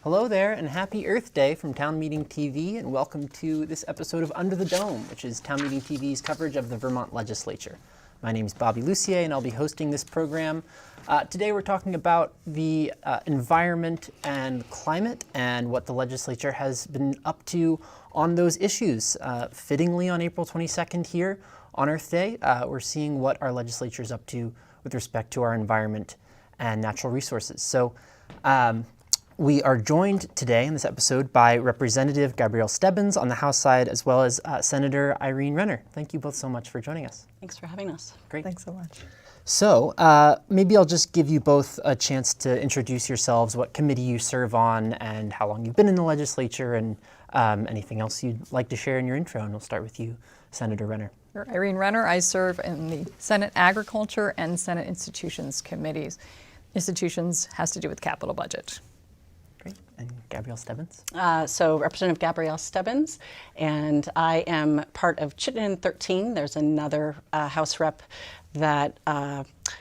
Hello there, and happy Earth Day from Town Meeting TV, and welcome to this episode of Under the Dome, which is Town Meeting TV's coverage of the Vermont legislature. My name is Bobby Lucier, and I'll be hosting this program. Today we're talking about the environment and climate and what the legislature has been up to on those issues. Fittingly, on April 22nd here on Earth Day, we're seeing what our legislature is up to with respect to our environment and natural resources. So we are joined today in this episode by Representative Gabrielle Stebbins on the House side, as well as Senator Irene Renner. Thank you both so much for joining us. Thanks for having us. Great. Thanks so much. So maybe I'll just give you both a chance to introduce yourselves, what committee you serve on, and how long you've been in the legislature, and anything else you'd like to share in your intro. And we'll start with you, Senator Renner. Irene Renner. I serve in the Senate Agriculture and Senate Institutions Committees. Institutions has to do with capital budget. Great. And Gabrielle Stebbins? So Representative Gabrielle Stebbins, and I am part of Chittenden 13. There's another House rep that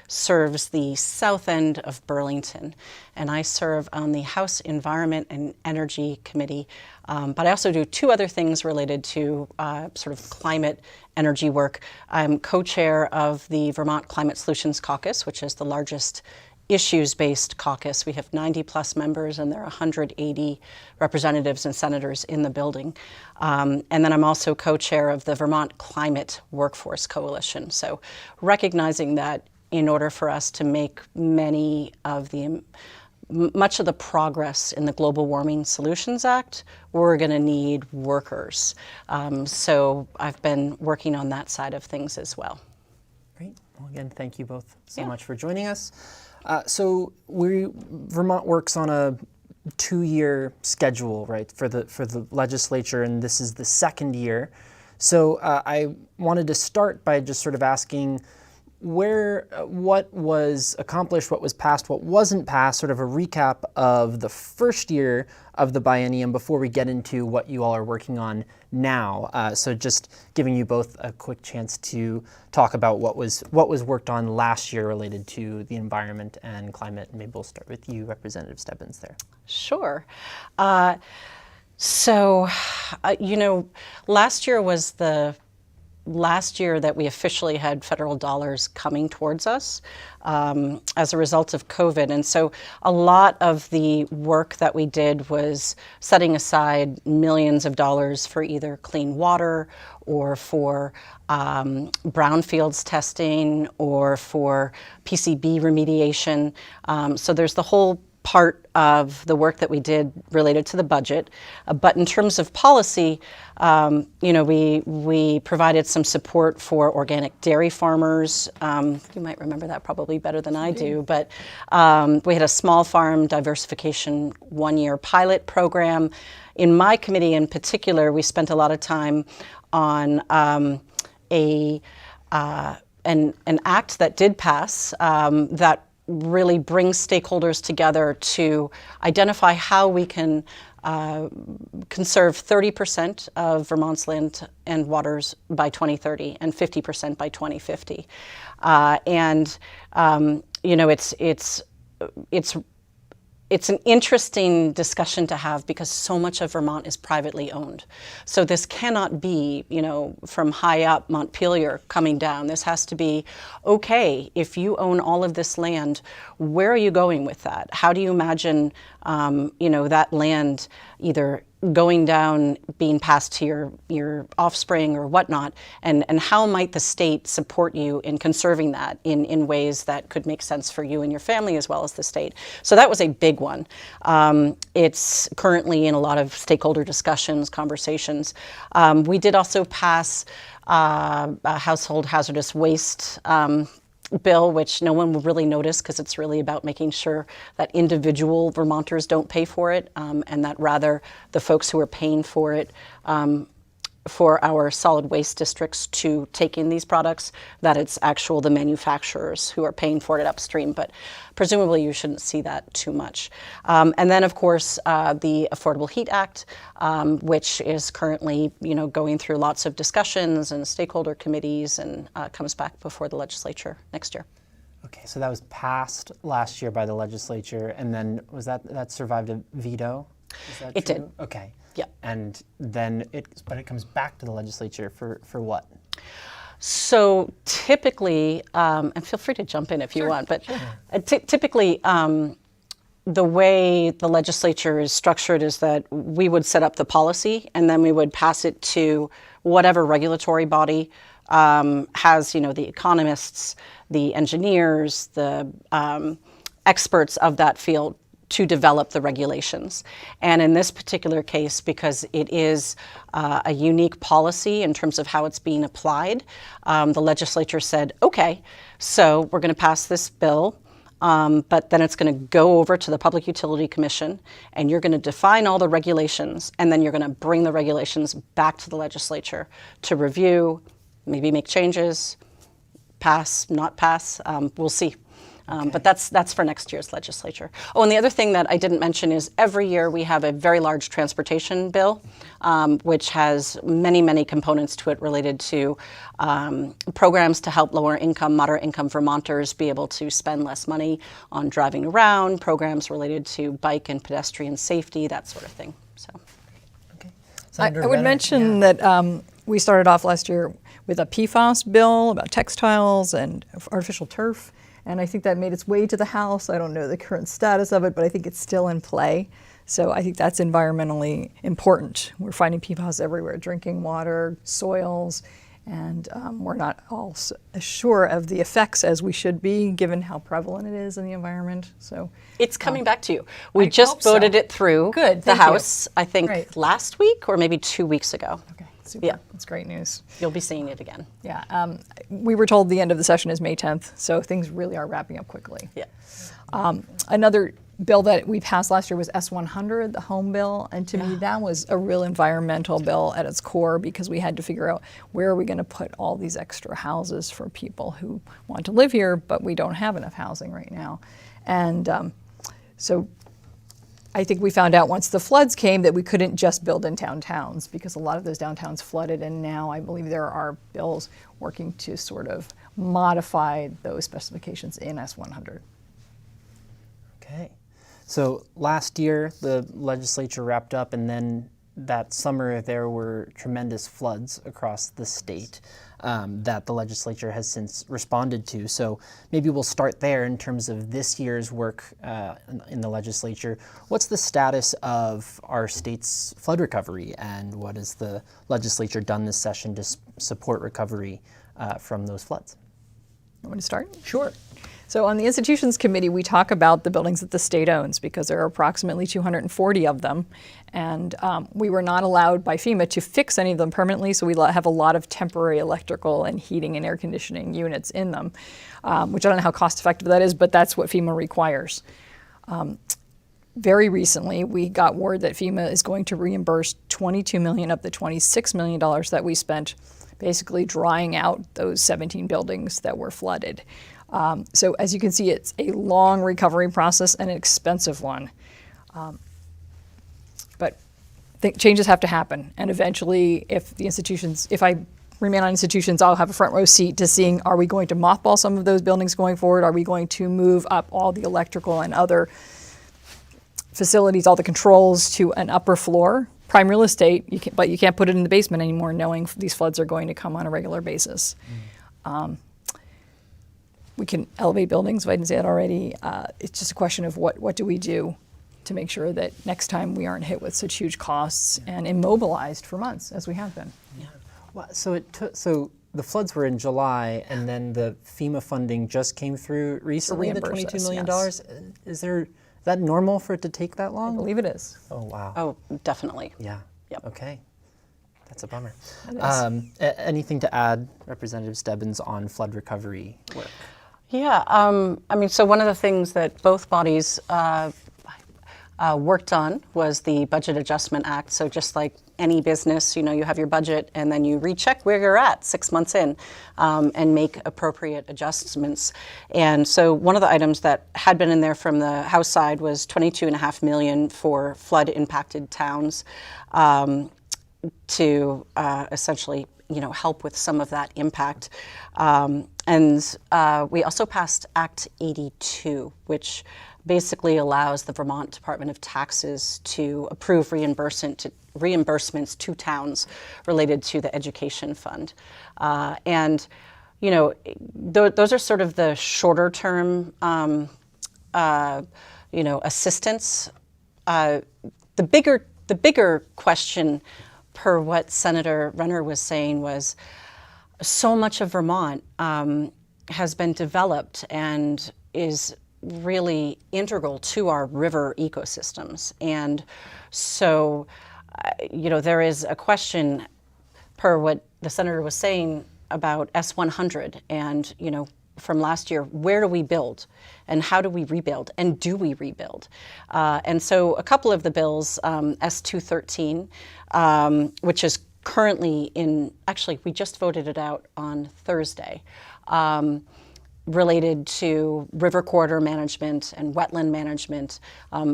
serves the south end of Burlington, and I serve on the House Environment and Energy Committee, but I also do two other things related to sort of climate energy work. I'm co-chair of the Vermont Climate Solutions Caucus, which is the largest issues-based caucus. We have 90 plus members, and there are 180 representatives and senators in the building. And then I'm also co-chair of the Vermont Climate Workforce Coalition. So recognizing that in order for us to make much of the progress in the Global Warming Solutions Act, we're going to need workers. So I've been working on that side of things as well. Great. Well, again, thank you both so much for joining us. So Vermont works on a 2-year schedule, right, for the legislature, and this is the second year. So I wanted to start by just sort of asking what was accomplished, what was passed, what wasn't passed, sort of a recap of the first year of the biennium before we get into what you all are working on now. So just giving you both a quick chance to talk about what was worked on last year related to the environment and climate. Maybe we'll start with you, Representative Stebbins, there. Sure. Last year was the last year that we officially had federal dollars coming towards us as a result of COVID. And so a lot of the work that we did was setting aside millions of dollars for either clean water or for brownfields testing or for PCB remediation. So there's the whole part of the work that we did related to the budget. But in terms of policy, we provided some support for organic dairy farmers. You might remember that probably better than I do, but we had a small farm diversification 1-year pilot program. In my committee in particular, we spent a lot of time on an act that did pass that really brings stakeholders together to identify how we can conserve 30% of Vermont's land and waters by 2030 and 50% by 2050. It's an interesting discussion to have because so much of Vermont is privately owned. So this cannot be, from high up Montpelier coming down. This has to be, okay, if you own all of this land, where are you going with that? How do you imagine, that land either going down, being passed to your offspring or whatnot, and how might the state support you in conserving that in ways that could make sense for you and your family as well as the state. So that was a big one. It's currently in a lot of stakeholder discussions, conversations. We did also pass a household hazardous waste bill, which no one will really notice because it's really about making sure that individual Vermonters don't pay for it, and that rather the folks who are paying for it for our solid waste districts to take in these products, that it's the manufacturers who are paying for it upstream. But presumably you shouldn't see that too much. And then, of course, the Affordable Heat Act, which is currently going through lots of discussions and stakeholder committees, and comes back before the legislature next year. Okay, so that was passed last year by the legislature, and then that survived a veto? Is that It true? did. Okay. Yeah. And then it comes back to the legislature for what? So typically, and feel free to jump in if you want, but typically, the way the legislature is structured is that we would set up the policy and then we would pass it to whatever regulatory body has, the economists, the engineers, the experts of that field to develop the regulations. And in this particular case, because it is a unique policy in terms of how it's being applied, the legislature said, okay, so we're going to pass this bill. But then it's going to go over to the Public Utility Commission, and you're going to define all the regulations, and then you're going to bring the regulations back to the legislature to review, maybe make changes, pass, not pass. We'll see. But that's for next year's legislature. Oh, and the other thing that I didn't mention is every year we have a very large transportation bill, which has many, many components to it related to programs to help lower income, moderate income Vermonters be able to spend less money on driving around, programs related to bike and pedestrian safety, that sort of thing. So, Okay. I would mention that we started off last year with a PFAS bill about textiles and artificial turf. And I think that made its way to the House. I don't know the current status of it, but I think it's still in play. So I think that's environmentally important. We're finding PFAS everywhere, drinking water, soils, and we're not all as sure of the effects as we should be, given how prevalent it is in the environment. So it's coming back to you. We I just hope so. voted it through Good, the thank you. House, I think Great. last week or maybe 2 weeks ago. okay, super. Yeah. That's great news. You'll be seeing it again. Yeah, we were told the end of the session is May 10th, so things really are wrapping up quickly. Yeah. Another bill that we passed last year was S100, the home bill, and to me that was a real environmental bill at its core because we had to figure out where are we going to put all these extra houses for people who want to live here, but we don't have enough housing right now. And so I think we found out once the floods came that we couldn't just build in downtowns because a lot of those downtowns flooded, and now I believe there are bills working to sort of modify those specifications in S100. Okay. So last year, the legislature wrapped up, and then that summer there were tremendous floods across the state that the legislature has since responded to. So maybe we'll start there in terms of this year's work in the legislature. What's the status of our state's flood recovery, and what has the legislature done this session to support recovery from those floods? You want to start? Sure. So on the Institutions Committee, we talk about the buildings that the state owns because there are approximately 240 of them. And we were not allowed by FEMA to fix any of them permanently, so we have a lot of temporary electrical and heating and air conditioning units in them, which I don't know how cost effective that is, but that's what FEMA requires. Very recently, we got word that FEMA is going to reimburse $22 million of the $26 million that we spent basically drying out those 17 buildings that were flooded. So as you can see, it's a long recovery process and an expensive one. But changes have to happen. And eventually, if I remain on institutions, I'll have a front row seat to seeing, are we going to mothball some of those buildings going forward? Are we going to move up all the electrical and other facilities, all the controls to an upper floor? Prime real estate, but you can't put it in the basement anymore knowing these floods are going to come on a regular basis. We can elevate buildings, if I didn't say that already. It's just a question of what do we do to make sure that next time we aren't hit with such huge costs and immobilized for months as we have been. Yeah. Well, so the floods were in July, and then the FEMA funding just came through recently. The reimburse $22 million. us, Is that normal for it to take that long? I believe it is. Oh wow. Oh, definitely. Yeah. Yep. Okay. That's a bummer. It is. Anything to add, Representative Stebbins, on flood recovery work? Yeah, I mean, so one of the things that both bodies worked on was the Budget Adjustment Act. So just like any business, you have your budget and then you recheck where you're at 6 months in and make appropriate adjustments. And so one of the items that had been in there from the House side was $22.5 million for flood-impacted towns to essentially help with some of that impact. And And we also passed Act 82, which basically allows the Vermont Department of Taxes to approve reimbursements to towns related to the education fund. And, you know, those are sort of the shorter term, you know, assistance. The bigger question, per what Senator Renner was saying, was so much of Vermont has been developed and is really integral to our river ecosystems. And so, you know, there is a question, per what the senator was saying, about S100 and, you know, from last year, where do we build and how do we rebuild and do we rebuild? And so a couple of the bills, S213, which is currently actually we just voted it out on Thursday, related to river corridor management and wetland management.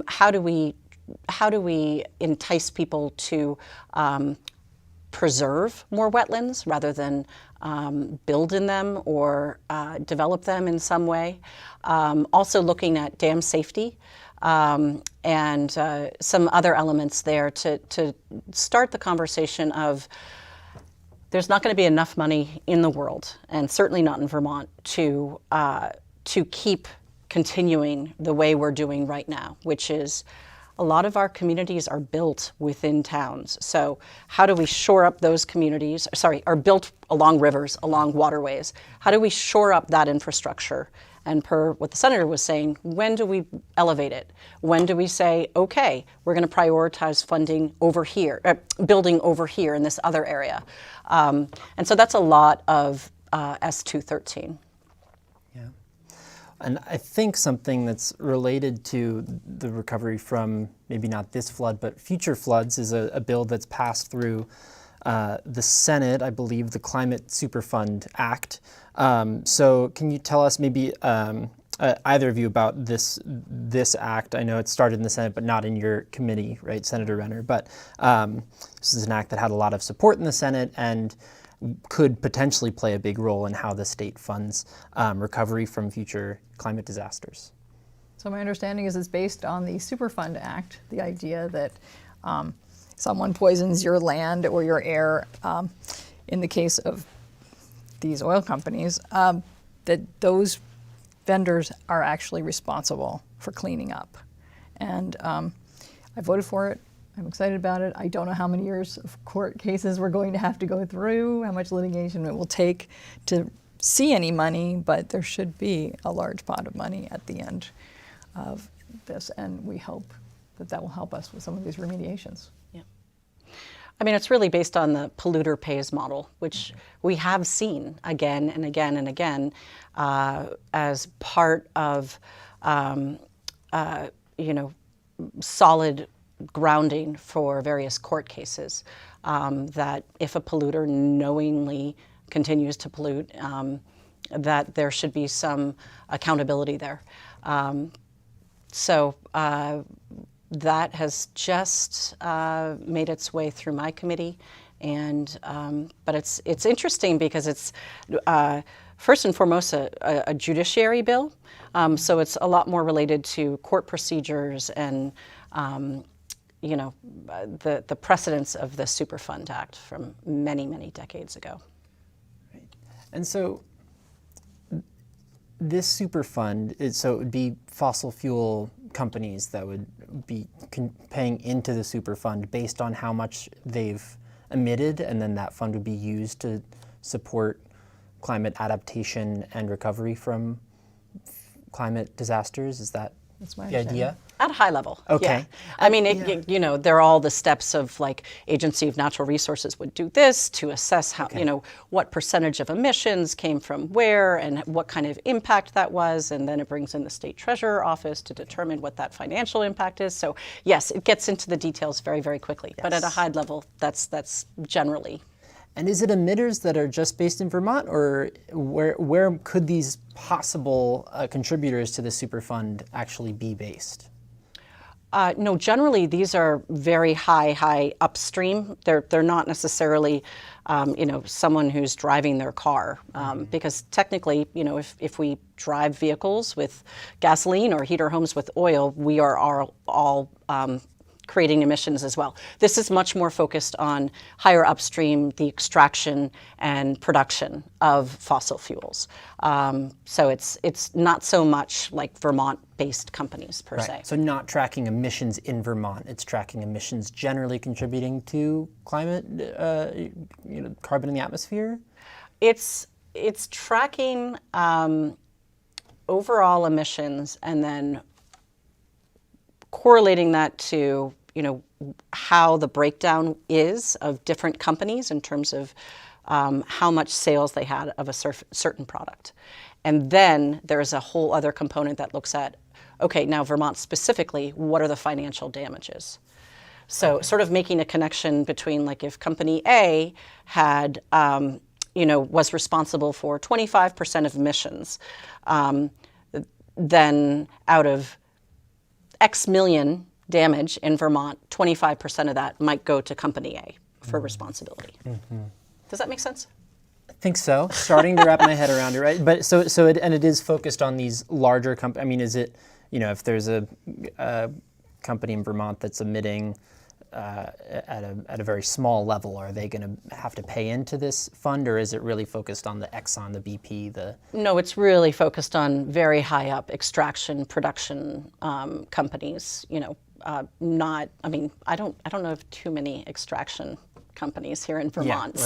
How do we entice people to preserve more wetlands rather than build in them or develop them in some way? Also looking at dam safety and some other elements there to start the conversation of there's not going to be enough money in the world, and certainly not in Vermont, to keep continuing the way we're doing right now, which is a lot of our communities are built within towns. So how do we shore up those communities, are built along rivers, along waterways? How do we shore up that infrastructure? And per what the senator was saying, when do we elevate it? When do we say, okay, we're going to prioritize funding over here, building over here in this other area? And so that's a lot of S213. Yeah. And I think something that's related to the recovery from maybe not this flood, but future floods is a bill that's passed through the Senate, I believe, the Climate Superfund Act. So can you tell us maybe either of you about this act? I know it started in the Senate, but not in your committee, right, Senator Renner? But this is an act that had a lot of support in the Senate and could potentially play a big role in how the state funds recovery from future climate disasters. So my understanding is it's based on the Superfund Act, the idea that someone poisons your land or your air, in the case of these oil companies, that those vendors are actually responsible for cleaning up. And I voted for it. I'm excited about it. I don't know how many years of court cases we're going to have to go through, how much litigation it will take to see any money, but there should be a large pot of money at the end of this, and we hope that that will help us with some of these remediations. Yeah. I mean, it's really based on the polluter pays model, which we have seen again and again and again as part of, you know, solid grounding for various court cases, that if a polluter knowingly continues to pollute, that there should be some accountability there. So that has just made its way through my committee, and but it's interesting because it's first and foremost a judiciary bill, so it's a lot more related to court procedures and you know, the precedents of the Superfund Act from many, many decades ago. Right. And so this Superfund, so it would be fossil fuel companies that would be paying into the Superfund based on how much they've emitted, and then that fund would be used to support climate adaptation and recovery from climate disasters. Is that That's my the idea? At a high level, Okay. yeah. I mean, you know, there are all the steps of like Agency of Natural Resources would do this to assess how, you know, what percentage of emissions came from where and what kind of impact that was, and then it brings in the State Treasurer Office to determine what that financial impact is. So yes, it gets into the details very, very quickly. Yes. But at a high level, that's generally. And is it emitters that are just based in Vermont, or where could these possible contributors to the Superfund actually be based? No, generally these are very high upstream. They're not necessarily, someone who's driving their car, because technically, if we drive vehicles with gasoline or heat our homes with oil, we are all creating emissions as well. This is much more focused on higher upstream, the extraction and production of fossil fuels. So it's not so much like Vermont-based companies per se. So not tracking emissions in Vermont, it's tracking emissions generally contributing to climate, carbon in the atmosphere? It's tracking overall emissions and then correlating that to how the breakdown is of different companies in terms of how much sales they had of a certain product. And then there's a whole other component that looks at, okay, now Vermont specifically, what are the financial damages? So sort of making a connection between, like, if company A had, was responsible for 25% of emissions, then out of X million damage in Vermont, 25% of that might go to company A for responsibility. Does that make sense? I think so. Starting to wrap my head around it, right? But it is focused on these larger companies. I mean, is it, if there's a company in Vermont that's emitting at a very small level, are they going to have to pay into this fund, or is it really focused on the Exxon, the BP, No, it's really focused on very high up extraction, production companies. I don't know of too many extraction companies here in Vermont.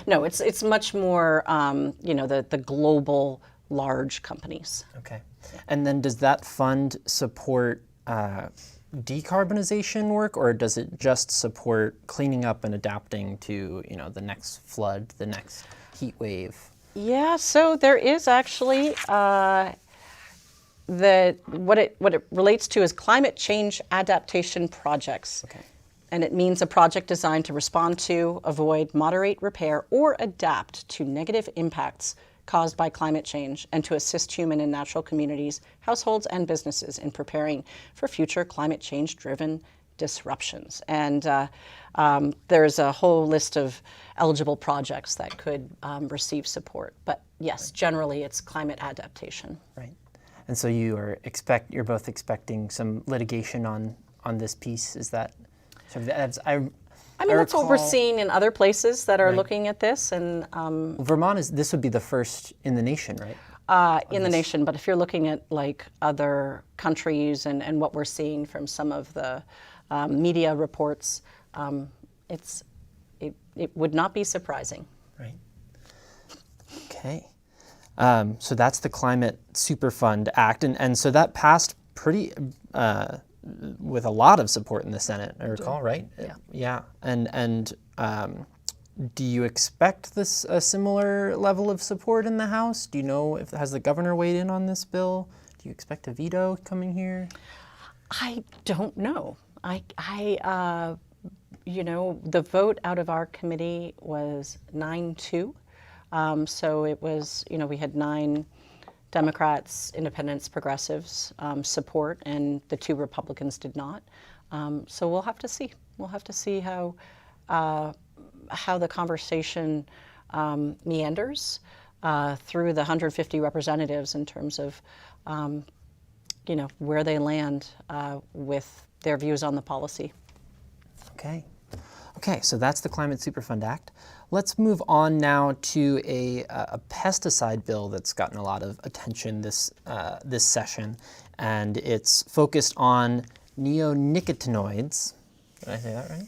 No, it's much more, the global large companies. Okay. And then does that fund support decarbonization work, or does it just support cleaning up and adapting to, the next flood, the next heat wave? Yeah, so there is actually what it relates to is climate change adaptation projects. Okay. And it means a project designed to respond to, avoid, moderate, repair, or adapt to negative impacts caused by climate change, and to assist human and natural communities, households, and businesses in preparing for future climate change-driven disruptions. And there's a whole list of eligible projects that could receive support. But yes, generally it's climate adaptation. Right. And so you're both expecting some litigation on this piece. Is that sort of that's what we're seeing in other places that are looking at this. And Vermont this would be the first in the nation, right? In the nation, but if you're looking at like other countries and what we're seeing from some of the media reports, it would not be surprising. Right. Okay. So that's the Climate Superfund Act, and so that passed pretty with a lot of support in the Senate, I recall, right? Yeah. Yeah. And do you expect a similar level of support in the House? Do you know has the governor weighed in on this bill? Do you expect a veto coming here? I don't know. The vote out of our committee was 9-2. So it was, we had 9 Democrats, independents, progressives support, and the 2 Republicans did not. So we'll have to see. We'll have to see how the conversation meanders through the 150 representatives in terms of, where they land with their views on the policy. Okay, so that's the Climate Superfund Act. Let's move on now to a pesticide bill that's gotten a lot of attention this session, and it's focused on neonicotinoids. Did I say that right?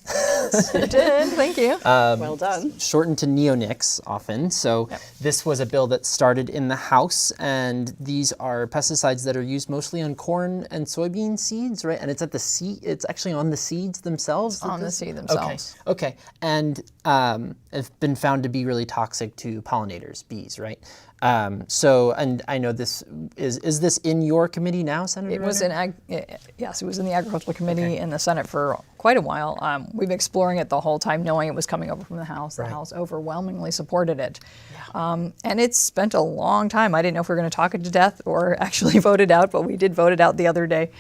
You did, thank you. Well done. Shortened to neonics often. So This was a bill that started in the House, and these are pesticides that are used mostly on corn and soybean seeds, right? And it's at the seed. It's actually on the seeds themselves. On the seed themselves. Okay. And have been found to be really toxic to pollinators, bees, right? And I know this is this in your committee now, Senator? It was yes, it was in the Agricultural Committee in the Senate for quite a while. We've exploring it the whole time, knowing it was coming over from the House. The House overwhelmingly supported it. And it's spent a long time. I didn't know if we were going to talk it to death or actually vote it out, but we did vote it out the other day.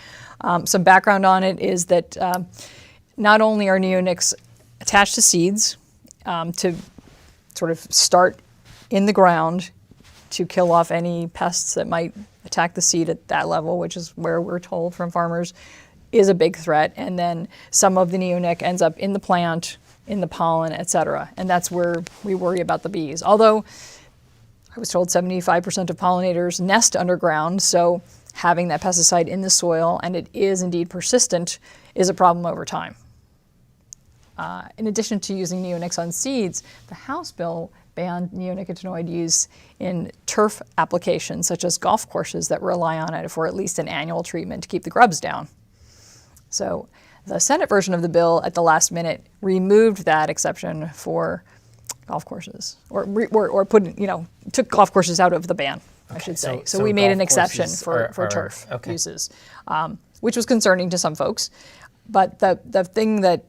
Some background on it is that not only are neonics attached to seeds to sort of start in the ground to kill off any pests that might attack the seed at that level, which is where we're told from farmers is a big threat. And then some of the neonic ends up in the plant, in the pollen, et cetera. And that's where we worry about the bees. Although I was told 75% of pollinators nest underground, so having that pesticide in the soil, and it is indeed persistent, is a problem over time. In addition to using neonics on seeds, the House bill banned neonicotinoid use in turf applications, such as golf courses that rely on it for at least an annual treatment to keep the grubs down. So the Senate version of the bill at the last minute removed that exception for golf courses, or put, took golf courses out of the ban, I should say. So we made an exception for turf uses, which was concerning to some folks. But the thing that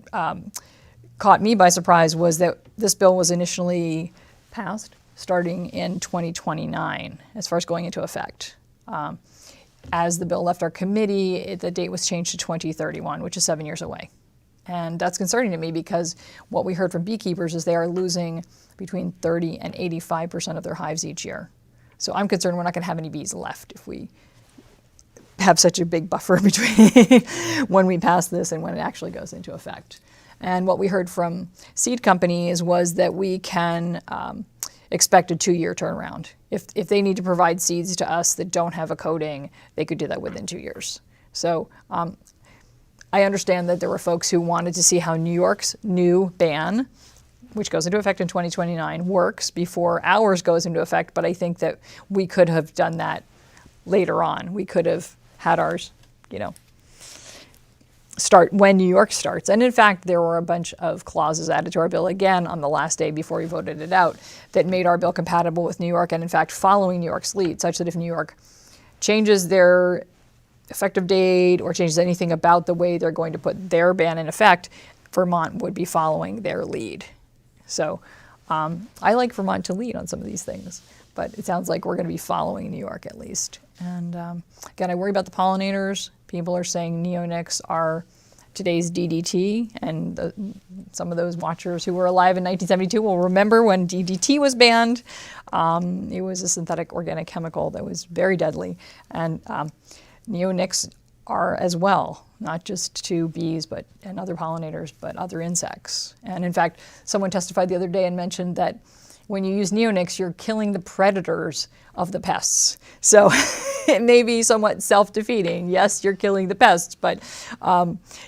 caught me by surprise was that this bill was initially passed starting in 2029 as far as going into effect. As the bill left our committee, the date was changed to 2031, which is 7 years away. And that's concerning to me because what we heard from beekeepers is they are losing between 30 and 85% of their hives each year. So I'm concerned we're not going to have any bees left if we have such a big buffer between when we pass this and when it actually goes into effect. And what we heard from seed companies was that we can expect a 2-year turnaround. If they need to provide seeds to us that don't have a coating, they could do that within 2 years. So I understand that there were folks who wanted to see how New York's new ban, which goes into effect in 2029, works before ours goes into effect, but I think that we could have done that later on. We could have had ours, start when New York starts. And in fact, there were a bunch of clauses added to our bill again on the last day before we voted it out that made our bill compatible with New York and in fact following New York's lead, such that if New York changes their effective date or changes anything about the way they're going to put their ban in effect, Vermont would be following their lead. So I like Vermont to lead on some of these things, but it sounds like we're going to be following New York at least. And again, I worry about the pollinators. People are saying neonics are today's DDT, and some of those watchers who were alive in 1972 will remember when DDT was banned. It was a synthetic organic chemical that was very deadly, and neonics are as well, not just to bees and other pollinators, but other insects. And in fact, someone testified the other day and mentioned that when you use neonics, you're killing the predators of the pests. So it may be somewhat self-defeating. Yes, you're killing the pests, but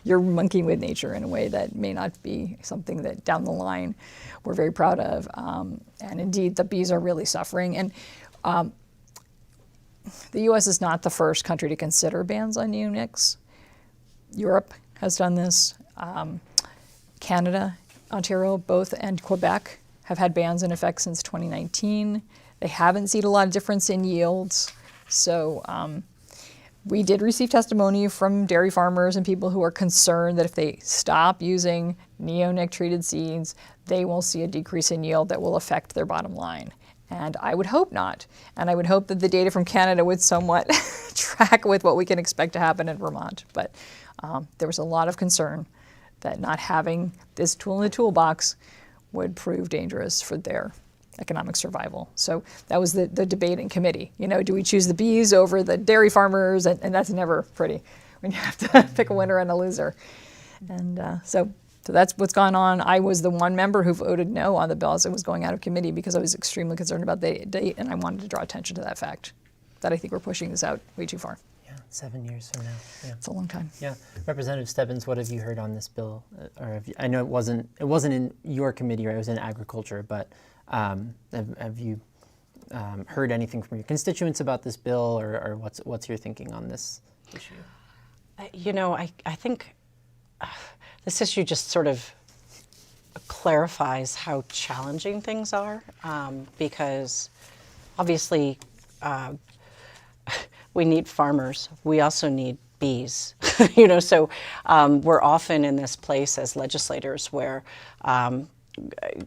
you're monkeying with nature in a way that may not be something that down the line we're very proud of. And indeed, the bees are really suffering. And the U.S. is not the first country to consider bans on neonics. Europe has done this. Canada, Ontario, both, and Quebec have had bans in effect since 2019. They haven't seen a lot of difference in yields. So we did receive testimony from dairy farmers and people who are concerned that if they stop using neonic-treated seeds, they will see a decrease in yield that will affect their bottom line. And I would hope not. And I would hope that the data from Canada would somewhat track with what we can expect to happen in Vermont. But there was a lot of concern that not having this tool in the toolbox would prove dangerous for their economic survival. So that was the debate in committee. Do we choose the bees over the dairy farmers? And that's never pretty when you have to pick a winner and a loser. And so that's what's gone on. I was the one member who voted no on the bill as it was going out of committee because I was extremely concerned about the date, and I wanted to draw attention to that fact, that I think we're pushing this out way too far. Yeah, 7 years from now. Yeah. It's a long time. Yeah, Representative Stebbins, what have you heard on this bill? I know it wasn't in your committee, right? It was in agriculture, but have you heard anything from your constituents about this bill, or what's your thinking on this issue? I think this issue just sort of clarifies how challenging things are, because obviously we need farmers. We also need bees. So we're often in this place as legislators where,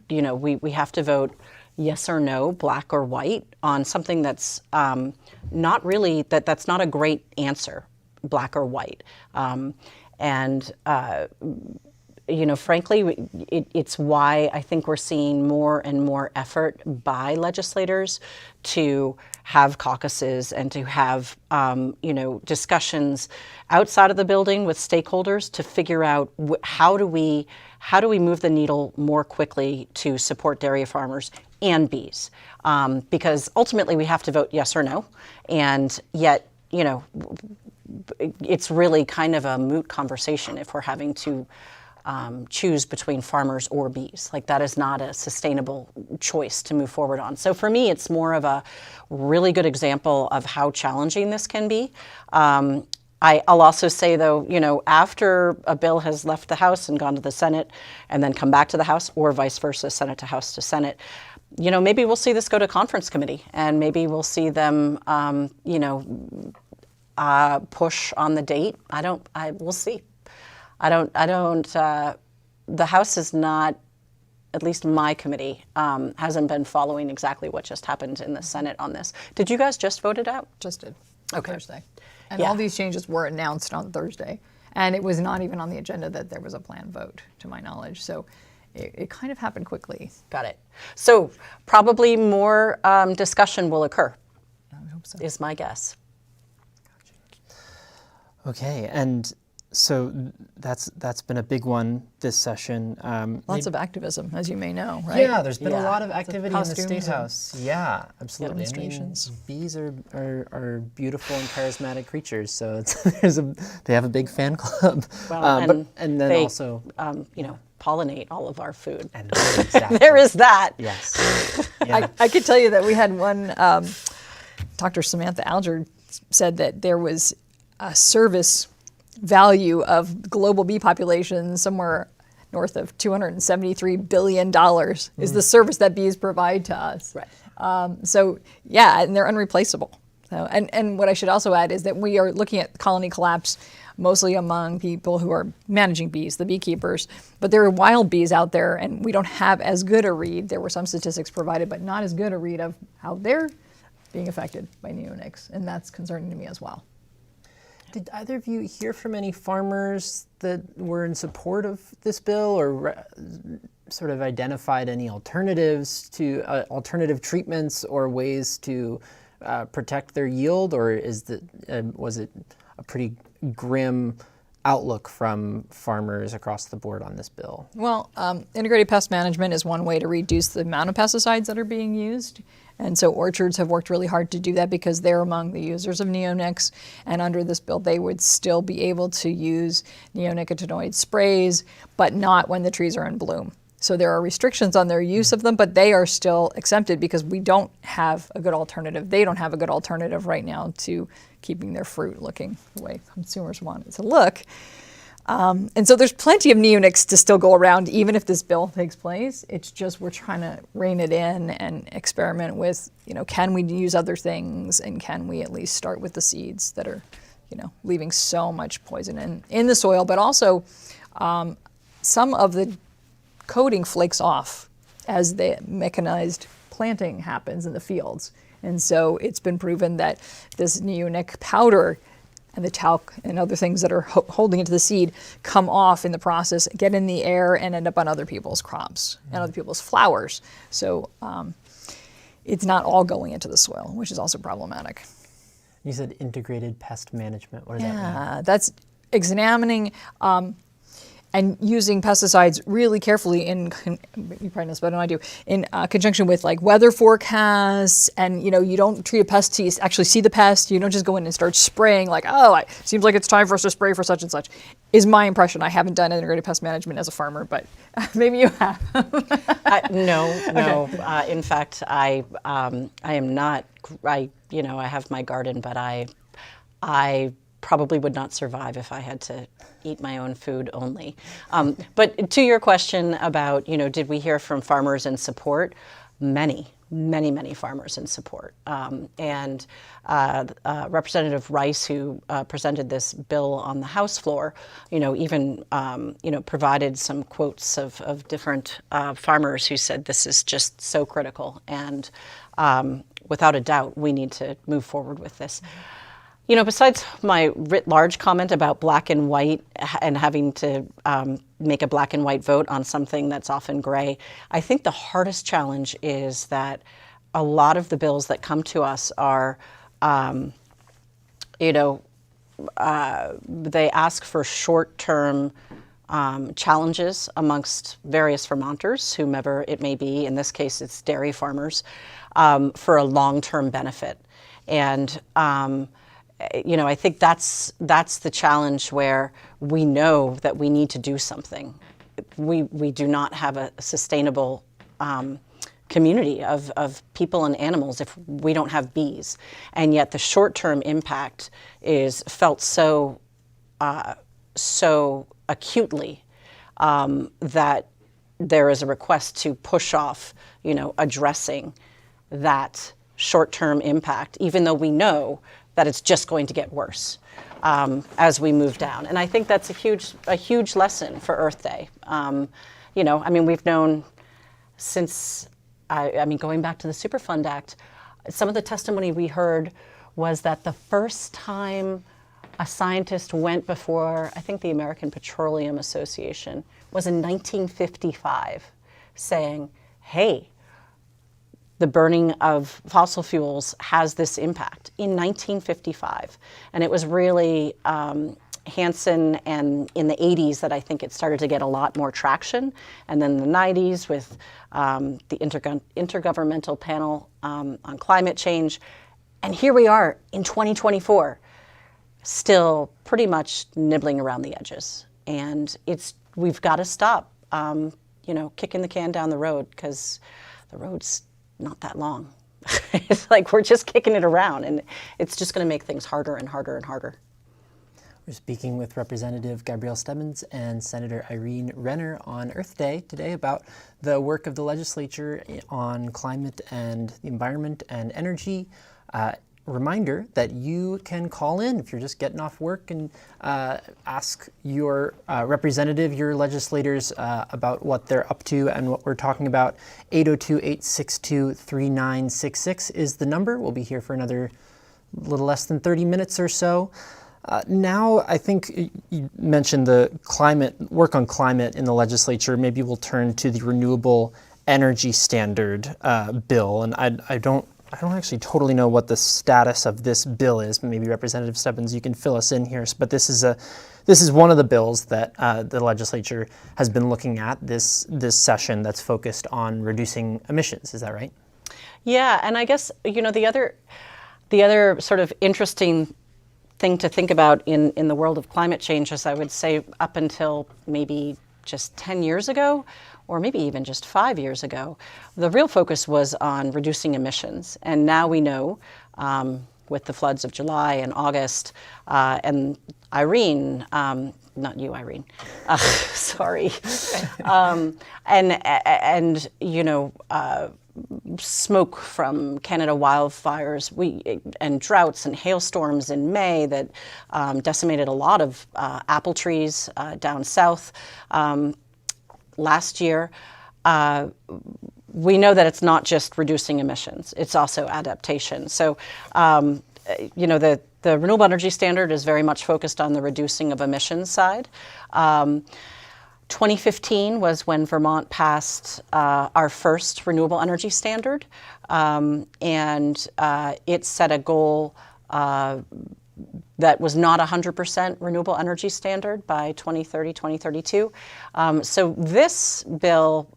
we have to vote yes or no, black or white, on something that's not really, that's not a great answer, black or white. Frankly, it's why I think we're seeing more and more effort by legislators to have caucuses and to have, discussions outside of the building with stakeholders to figure out how do we move the needle more quickly to support dairy farmers and bees, because ultimately we have to vote yes or no, and yet, it's really kind of a moot conversation if we're having to choose between farmers or bees. Like, that is not a sustainable choice to move forward on. So for me, it's more of a really good example of how challenging this can be. I'll also say, though, after a bill has left the House and gone to the Senate and then come back to the House, or vice versa, Senate to House to Senate, maybe we'll see this go to conference committee, and maybe we'll see them, push on the date. We'll see. The House is not, at least my committee, hasn't been following exactly what just happened in the Senate on this. Did you guys just vote it out? Just did. Okay. Thursday. And all these changes were announced on Thursday. And it was not even on the agenda that there was a planned vote, to my knowledge. So it kind of happened quickly. Got it. So probably more discussion will occur, I would hope so. is my guess. Okay, and so that's been a big one this session. Lots of activism, as you may know, right? Yeah, there's been a Yeah. lot of activity in the costumes State and House. Yeah, absolutely. demonstrations. Bees are beautiful and charismatic creatures, so they have a big fan club. Well, and then they, also pollinate all of our food. and exactly. There is that. Yes. Yeah. I could tell you that we had one, Dr. Samantha Alger said that there was a service value of global bee population somewhere north of $273 billion is the service that bees provide to us. Right. So yeah, and they're unreplaceable. So, and what I should also add is that we are looking at colony collapse mostly among people who are managing bees, the beekeepers, but there are wild bees out there, and we don't have as good a read. There were some statistics provided, but not as good a read of how they're being affected by neonics, and that's concerning to me as well. Did either of you hear from any farmers that were in support of this bill, or sort of identified any alternatives to alternative treatments or ways to protect their yield, or was it a pretty grim outlook from farmers across the board on this bill? Well, integrated pest management is one way to reduce the amount of pesticides that are being used. And so orchards have worked really hard to do that because they're among the users of neonics. And under this bill, they would still be able to use neonicotinoid sprays, but not when the trees are in bloom. So there are restrictions on their use of them, but they are still exempted because we don't have a good alternative. They don't have a good alternative right now to keeping their fruit looking the way consumers want it to look. And so there's plenty of neonics to still go around, even if this bill takes place. It's just we're trying to rein it in and experiment with, can we use other things, and can we at least start with the seeds that are, leaving so much poison in the soil, but also some of the coating flakes off as the mechanized planting happens in the fields. And so it's been proven that this neonic powder and the talc and other things that are holding into the seed come off in the process, get in the air, and end up on other people's crops and other people's flowers. So it's not all going into the soil, which is also problematic. You said integrated pest management. What does that mean? Yeah, that's examining and using pesticides really carefully you probably know this better than I do, in conjunction with like weather forecasts. And you don't treat a pest till you actually see the pest. You don't just go in and start spraying like, seems like it's time for us to spray for such and such, is my impression. I haven't done integrated pest management as a farmer, but maybe you have. No. In fact, I am not. I have my garden, but I probably would not survive if I had to eat my own food only. But to your question about, did we hear from farmers in support? Many. many, many farmers in support. And Representative Rice, who presented this bill on the House floor, even provided some quotes of different farmers who said this is just so critical, and without a doubt, we need to move forward with this. Besides my writ large comment about black and white and having to make a black and white vote on something that's often gray, I think the hardest challenge is that a lot of the bills that come to us are, they ask for short-term challenges amongst various Vermonters, whomever it may be. In this case, it's dairy farmers, for a long-term benefit. And I think that's the challenge, where we know that we need to do something. We do not have a sustainable community of people and animals if we don't have bees, and yet the short-term impact is felt so acutely that there is a request to push off, addressing that short-term impact, even though we know that it's just going to get worse as we move down. And I think that's a huge lesson for Earth Day. We've known since, going back to the Superfund Act, some of the testimony we heard was that the first time a scientist went before, I think, the American Petroleum Association was in 1955, saying, hey, the burning of fossil fuels has this impact, in 1955. And it was really Hansen and in the 80s that I think it started to get a lot more traction. And then the 90s with the Intergovernmental Panel on Climate Change. And here we are in 2024, still pretty much nibbling around the edges. And we've got to stop, kicking the can down the road, because the road's not that long. It's like we're just kicking it around, and it's just going to make things harder and harder and harder. We're speaking with Representative Gabrielle Stebbins and Senator Irene Renner on Earth Day today about the work of the legislature on climate and the environment and energy. Reminder that you can call in if you're just getting off work and ask your representative, your legislators, about what they're up to and what we're talking about. 802-862-3966 is the number. We'll be here for another little less than 30 minutes or so. Now, I think you mentioned the work on climate in the legislature. Maybe we'll turn to the Renewable Energy Standard bill, and I don't actually totally know what the status of this bill is, but maybe Representative Stebbins, you can fill us in here. But this is one of the bills that the legislature has been looking at this session that's focused on reducing emissions. Is that right? Yeah, and I guess the other sort of interesting thing to think about in the world of climate change is, I would say, up until maybe just 10 years ago, or maybe even just 5 years ago, the real focus was on reducing emissions. And now we know, with the floods of July and August, and Irene, not you, Irene, sorry, and smoke from Canada wildfires, and droughts and hailstorms in May that decimated a lot of apple trees down south last year. We know that it's not just reducing emissions, it's also adaptation. So, the Renewable Energy Standard is very much focused on the reducing of emissions side. 2015 was when Vermont passed our first Renewable Energy Standard, and it set a goal that was not 100% renewable energy standard by 2030, 2032. So this bill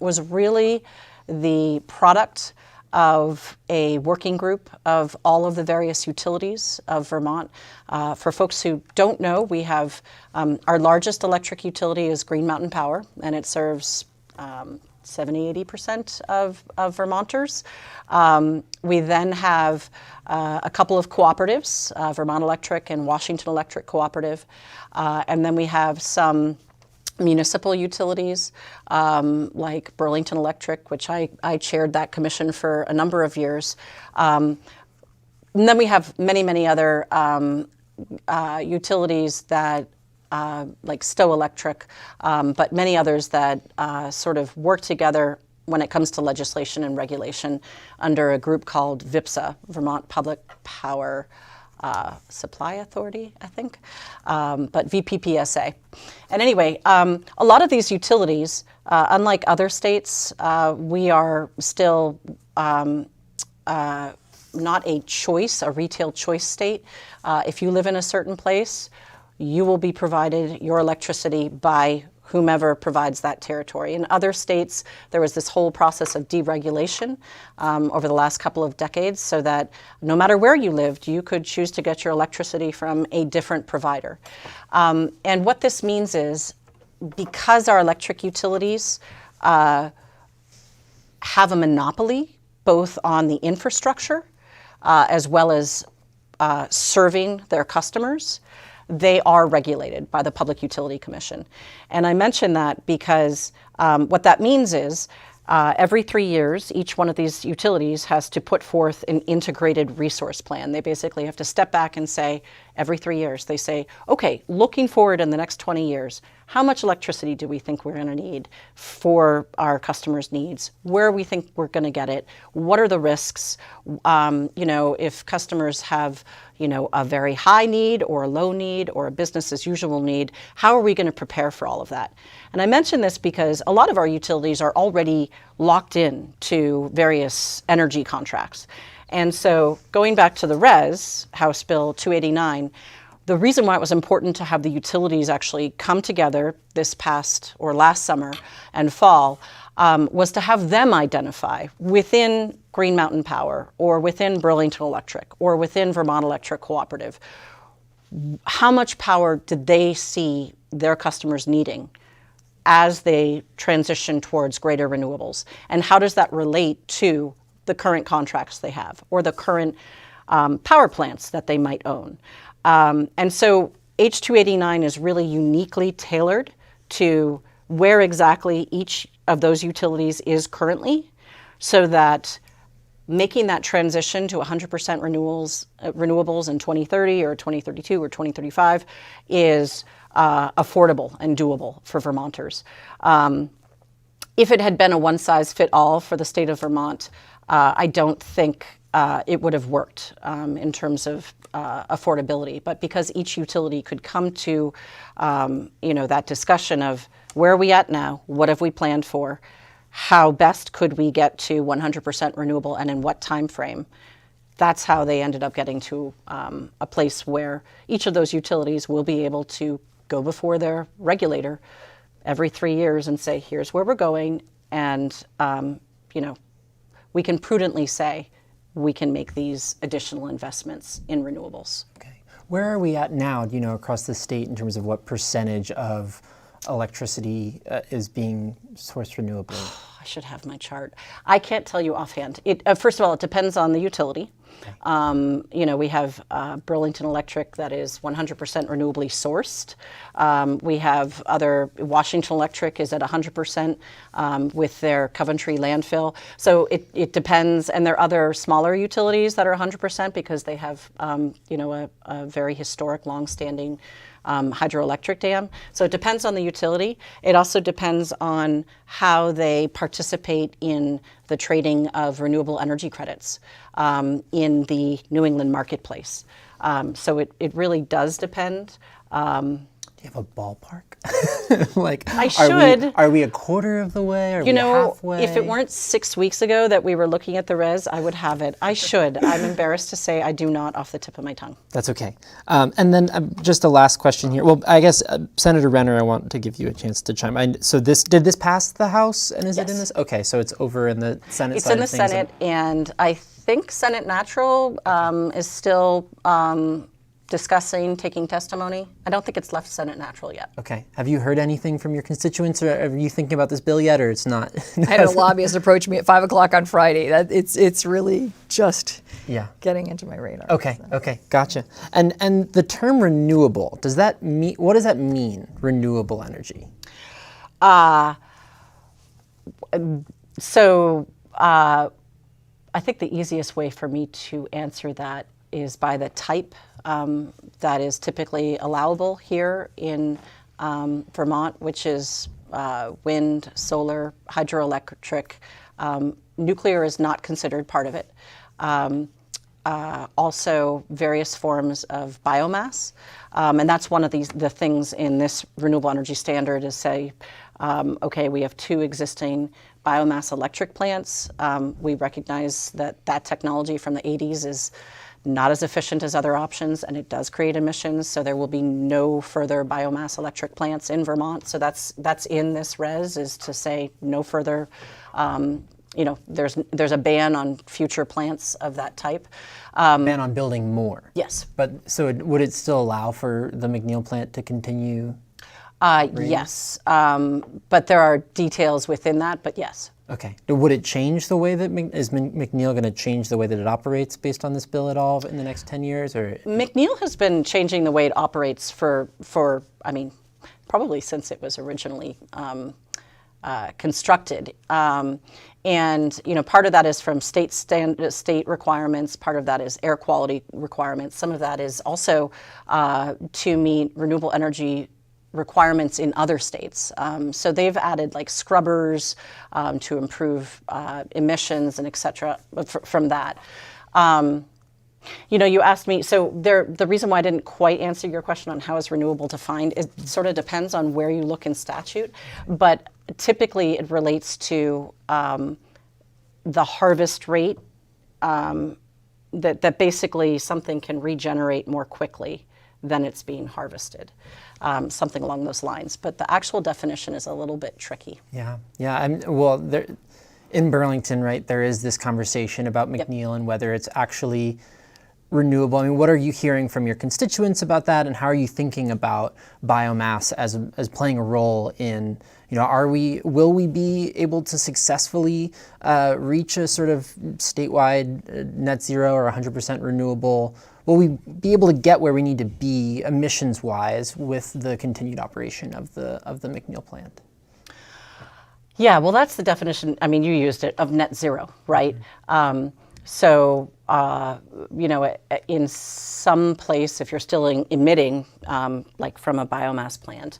was really the product of a working group of all of the various utilities of Vermont. For folks who don't know, we have our largest electric utility is Green Mountain Power, and it serves 70-80% of Vermonters. We then have a couple of cooperatives, Vermont Electric and Washington Electric Cooperative, and then we have some municipal utilities like Burlington Electric, which I chaired that commission for a number of years. And then we have many other utilities that like Stowe Electric, but many others that sort of work together when it comes to legislation and regulation under a group called VPSA, Vermont Public Power Supply Authority, I think, but VPPSA. And anyway, a lot of these utilities, unlike other states, we are still not a choice, a retail choice state. If you live in a certain place, you will be provided your electricity by whomever provides that territory. In other states, there was this whole process of deregulation over the last couple of decades so that no matter where you lived, you could choose to get your electricity from a different provider. And what this means is because our electric utilities have a monopoly both on the infrastructure as well as serving their customers, they are regulated by the Public Utility Commission. And I mention that because what that means is every 3 years, each one of these utilities has to put forth an integrated resource plan. They basically have to step back and say, every 3 years, they say, okay, looking forward in the next 20 years, how much electricity do we think we're going to need for our customers' needs? Where we think we're going to get it? What are the risks? If customers have, a very high need or a low need or a business as usual need, how are we going to prepare for all of that? And I mention this because a lot of our utilities are already locked in to various energy contracts. And so going back to the RES, House Bill 289, the reason why it was important to have the utilities actually come together this past or last summer and fall was to have them identify within Green Mountain Power or within Burlington Electric or within Vermont Electric Cooperative, how much power did they see their customers needing as they transition towards greater renewables? And how does that relate to the current contracts they have or the current power plants that they might own? And so H289 is really uniquely tailored to where exactly each of those utilities is currently, so that making that transition to 100% renewables in 2030 or 2032 or 2035 is affordable and doable for Vermonters. If it had been a one-size-fit-all for the state of Vermont, I don't think it would have worked in terms of affordability. But because each utility could come to, that discussion of where are we at now, what have we planned for, how best could we get to 100% renewable and in what time frame, that's how they ended up getting to a place where each of those utilities will be able to go before their regulator every 3 years and say, here's where we're going, and we can prudently say we can make these additional investments in renewables. Okay. Where are we at now, across the state in terms of what percentage of electricity is being sourced renewably? I should have my chart. I can't tell you offhand. First of all, it depends on the utility. Okay. We have Burlington Electric that is 100% renewably sourced. We have Washington Electric is at 100% with their Coventry landfill. So it depends, and there are other smaller utilities that are 100% because they have, a very historic, long-standing hydroelectric dam. So it depends on the utility. It also depends on how they participate in the trading of renewable energy credits in the New England marketplace. So it really does depend. Do you have a ballpark? I should. Are we a quarter of the way? Are we halfway? If it weren't 6 weeks ago that we were looking at the RES, I would have it. I should. I'm embarrassed to say I do not off the tip of my tongue. That's okay. And then just a last question here. Well, I guess Senator Renner, I want to give you a chance to chime in. So did this pass the House, and is it in this? Okay, so it's over in the Senate It's side in the of things. Senate, and I think Senate Natural is still discussing taking testimony. I don't think it's left Senate Natural yet. Okay. Have you heard anything from your constituents, or are you thinking about this bill yet, or it's not? I had a lobbyist approach me at 5 o'clock on Friday. It's really just getting into my radar. Okay. So. Okay. Gotcha. And the term renewable, what does that mean? Renewable energy. So I think the easiest way for me to answer that is by the type that is typically allowable here in Vermont, which is wind, solar, hydroelectric. Nuclear is not considered part of it. Also various forms of biomass. And that's one of the things in this renewable energy standard is say, okay, we have 2 existing biomass electric plants. We recognize that that technology from the 80s is not as efficient as other options, and it does create emissions, so there will be no further biomass electric plants in Vermont. So that's in this res, is to say no further, there's a ban on future plants of that type. Ban on building more. Yes. But so would it still allow for the McNeil plant to continue? Yes, but there are details within that, but yes. Okay. Would it change the way that, is McNeil going to change the way that it operates based on this bill at all in the next 10 years? Or McNeil has been changing the way it operates for probably since it was originally constructed. And part of that is from state requirements. Part of that is air quality requirements. Some of that is also to meet renewable energy requirements in other states. So they've added like scrubbers to improve emissions and et cetera from that. You asked me, so the reason why I didn't quite answer your question on how is renewable defined, it sort of depends on where you look in statute, but typically it relates to the harvest rate, that basically something can regenerate more quickly than it's being harvested, something along those lines. But the actual definition is a little bit tricky. Yeah. In Burlington, right, there is this conversation about McNeil and whether it's actually renewable. I mean, what are you hearing from your constituents about that, and how are you thinking about biomass as playing a role in, will we be able to successfully reach a sort of statewide net zero or 100% renewable? Will we be able to get where we need to be emissions-wise with the continued operation of the McNeil plant? Yeah, well, that's the definition. I mean, you used it, of net zero, right? Mm-hmm. In some place, if you're still emitting, like from a biomass plant,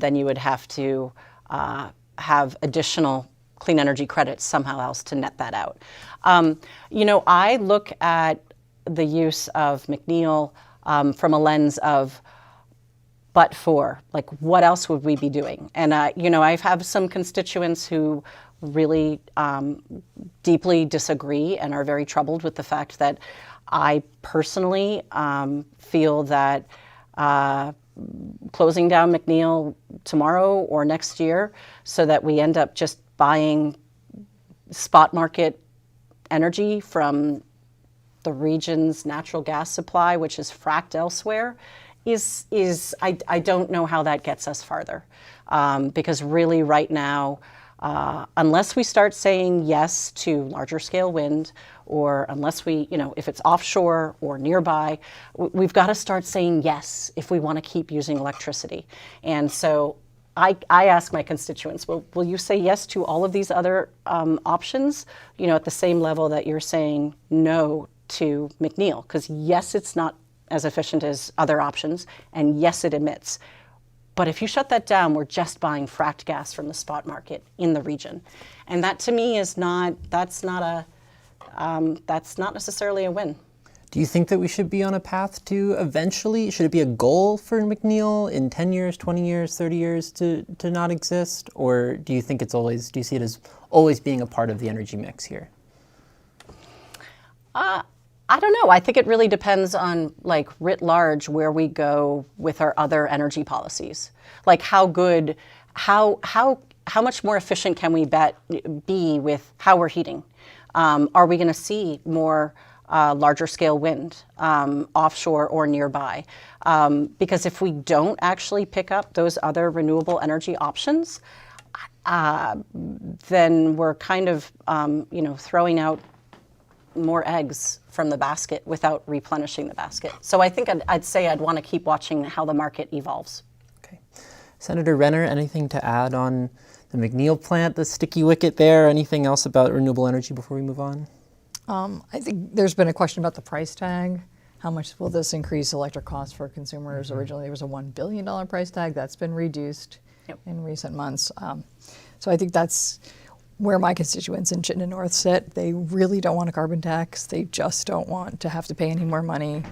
then you would have to have additional clean energy credits somehow else to net that out. I look at the use of McNeil from a lens of but for, like, what else would we be doing? And, I have some constituents who really deeply disagree and are very troubled with the fact that I personally feel that closing down McNeil tomorrow or next year so that we end up just buying spot market energy from the region's natural gas supply, which is fracked elsewhere, I don't know how that gets us farther. Because really right now, unless we start saying yes to larger scale wind, or unless we, if it's offshore or nearby, we've got to start saying yes if we want to keep using electricity. And so I ask my constituents, will you say yes to all of these other options, at the same level that you're saying no to McNeil? Because yes, it's not as efficient as other options, and yes, it emits. But if you shut that down, we're just buying fracked gas from the spot market in the region. And that to me is that's not necessarily a win. Do you think that we should be on a path to eventually, should it be a goal for McNeil in 10 years, 20 years, 30 years to not exist? Or do you think do you see it as always being a part of the energy mix here? I don't know. I think it really depends on, like, writ large, where we go with our other energy policies. Like, how much more efficient can we be with how we're heating? Are we going to see more larger scale wind offshore or nearby? Because if we don't actually pick up those other renewable energy options, then we're kind of throwing out more eggs from the basket without replenishing the basket. So I think I'd say I'd want to keep watching how the market evolves. Okay. Senator Renner, anything to add on the McNeil plant, the sticky wicket there? Anything else about renewable energy before we move on? I think there's been a question about the price tag. How much will this increase electric costs for consumers? Originally, there was a $1 billion price tag. That's been reduced in recent months. So I think that's where my constituents in Chittenden North sit. They really don't want a carbon tax. They just don't want to have to pay any more money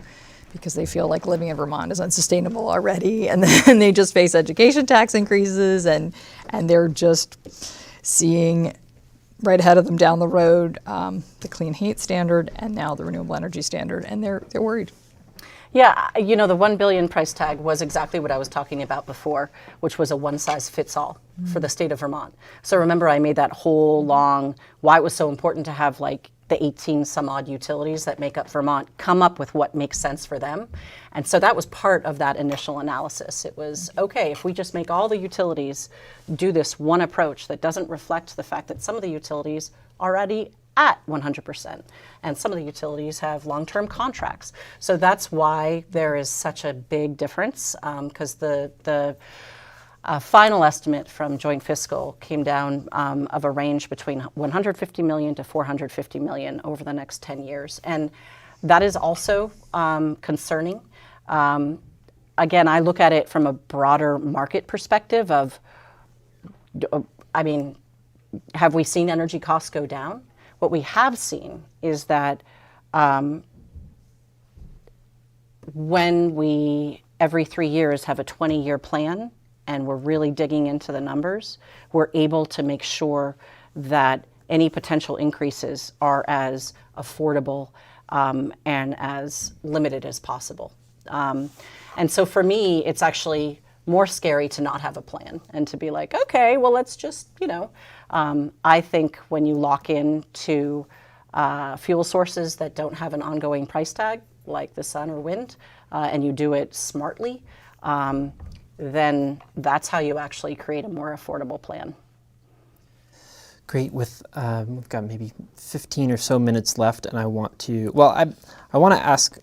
because they feel like living in Vermont is unsustainable already. And then they just face education tax increases, and they're just seeing right ahead of them down the road the clean heat standard and now the renewable energy standard, and they're worried. Yeah, you know, the 1 billion price tag was exactly what I was talking about before, which was a one-size-fits-all for the state of Vermont. So remember, I made that whole long, why it was so important to have like the 18 some odd utilities that make up Vermont come up with what makes sense for them. And so that was part of that initial analysis. It was, okay, if we just make all the utilities do this one approach that doesn't reflect the fact that some of the utilities are already at 100%. And some of the utilities have long-term contracts. So that's why there is such a big difference, because the final estimate from Joint Fiscal came down of a range between 150 million to 450 million over the next 10 years. And that is also concerning. Again, I look at it from a broader market perspective of, I mean, have we seen energy costs go down? What we have seen is that when we, every 3 years, have a 20-year plan and we're really digging into the numbers, we're able to make sure that any potential increases are as affordable and as limited as possible. And so for me, it's actually more scary to not have a plan and to be like, okay, well, let's just, you know, I think when you lock into fuel sources that don't have an ongoing price tag, like the sun or wind, and you do it smartly, then that's how you actually create a more affordable plan. Great. With we've got maybe 15 or so minutes left, and I want to, well, I want to ask,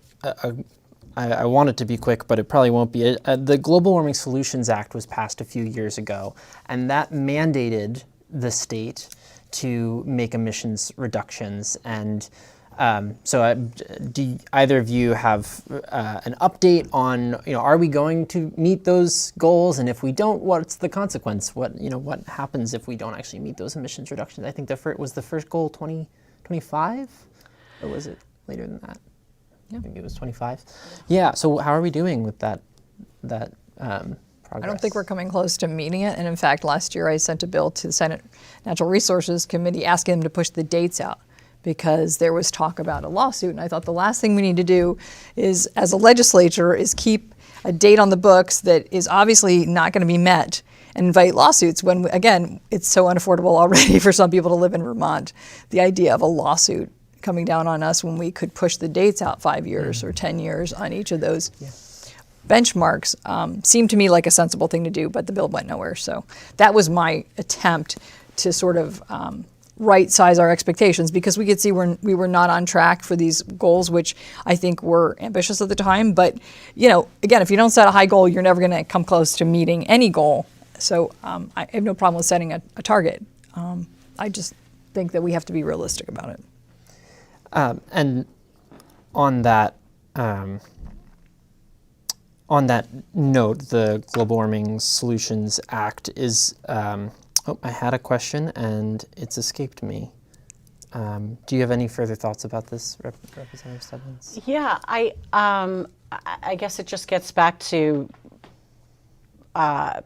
I want it to be quick, but it probably won't be. The Global Warming Solutions Act was passed a few years ago, and that mandated the state to make emissions reductions. And so do either of you have an update on, you know, are we going to meet those goals? And if we don't, what's the consequence? What happens if we don't actually meet those emissions reductions? I think was the first goal 2025, or was it later than that? I think it was 25. Yeah. So how are we doing with that progress? I don't think we're coming close to meeting it. And in fact, last year I sent a bill to the Senate Natural Resources Committee asking them to push the dates out because there was talk about a lawsuit. And I thought the last thing we need to do is, as a legislature, is keep a date on the books that is obviously not going to be met and invite lawsuits when, again, it's so unaffordable already for some people to live in Vermont. The idea of a lawsuit coming down on us when we could push the dates out 5 years or 10 years on each of those benchmarks seemed to me like a sensible thing to do, but the bill went nowhere. So that was my attempt to sort of right size our expectations, because we could see we were not on track for these goals, which I think were ambitious at the time. But, you know, again, if you don't set a high goal, you're never going to come close to meeting any goal. So I have no problem with setting a target. I just think that we have to be realistic about it. And on that note, the Global Warming Solutions Act is. I had a question and it's escaped me. Do you have any further thoughts about this, Representative Stebbins? Yeah, I guess it just gets back to how